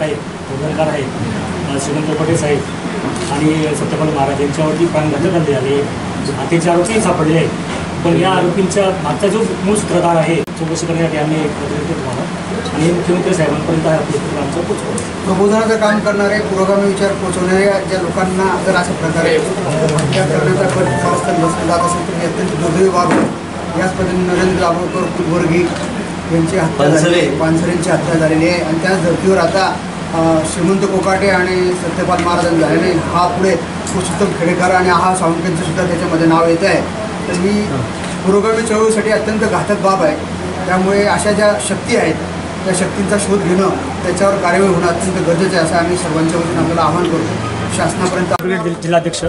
आहेत, प्रबोधनकार आहेत, श्रीमंत कोकाटे साहेब आणि सत्यपाल महाराज यांच्यावरती प्राणघातक हल्ले झाले, हत्येचे आरोपी सापडले आहेत. पण या आरोपींच्या मागचा जो मूळ सूत्रधार आहे चौकशी करण्यासाठी आम्ही पत्र तुम्हाला आणि मुख्यमंत्री साहेबांपर्यंत आमचं पोहोचवतो. प्रबोधनाचं काम करणारे, पुरोगामी विचार पोहोचवणाऱ्या ज्या लोकांना जर अशा प्रकारे हत्या करण्याचा कारस्थान जात असेल तर अत्यंत दुर्दैवी बाब आहे. याच पद्धतीने नरेंद्र दाभोळकर, कुलवर्गी यांची हत्या झाली, पानसरेंची हत्या झालेली आहे आणि त्याच धर्तीवर आता श्रीमंत कोकाटे आणि सत्यपाल महाराज झाल्याने हा पुढे पुरुषोत्तम खेडेकर आणि आहा सावंतांचं सुद्धा त्याच्यामध्ये नाव येत आहे. तर ही पुरोगामी चळवळीसाठी अत्यंत घातक बाब आहे. त्यामुळे अशा ज्या शक्ती आहेत त्या शक्तींचा शोध घेणं, त्याच्यावर कार्यवाही होणं अत्यंत गरजेचं आहे असं आम्ही सर्वांच्या वतीने आपल्याला आवाहन करतो. शासनापर्यंत जिल्हाध्यक्ष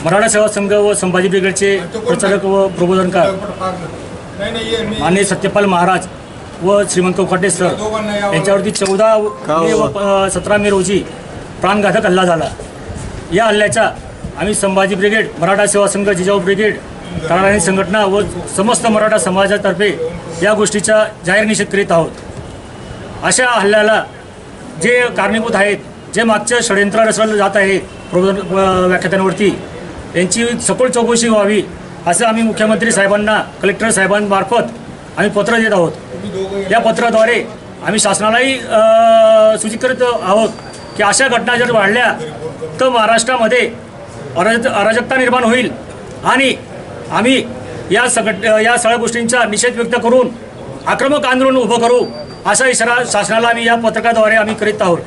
मराठा सेवा संघ व संभाजी ब्रिगेडचे प्रचारक व प्रबोधनकार माननीय सत्यपाल महाराज व श्रीमंत कोकाटे सर यांच्यावरती 14 मे व 17 मे रोजी प्राणघातक हल्ला झाला. या हल्ल्याचा आम्ही संभाजी ब्रिगेड, मराठा सेवा संघ, जिजाऊ ब्रिगेड, तळाराणी संघटना व समस्त मराठा समाजातर्फे या गोष्टीचा जाहीर निषेध करीत आहोत. अशा हल्ल्याला जे कारणीभूत आहेत, जे मागचं षडयंत्र रचलं जात आहे प्रबोधन व्याख्यात्यांवरती, यांची सखोल चौकशी व्हावी असं आम्ही मुख्यमंत्री साहेबांना, कलेक्टर साहेबांमार्फत आम्ही पत्र देत आहोत. या पत्राद्वारे आम्ही शासनालाही सूचित करीत आहोत की अशा घटना जर वाढल्या तर महाराष्ट्रामध्ये अराजकता निर्माण होईल आणि आम्ही या सगळ्या गोष्टींचा निषेध व्यक्त करून आक्रमक आंदोलन उभं करू असा इशारा शासनाला आम्ही या पत्रकाद्वारे आम्ही करीत आहोत.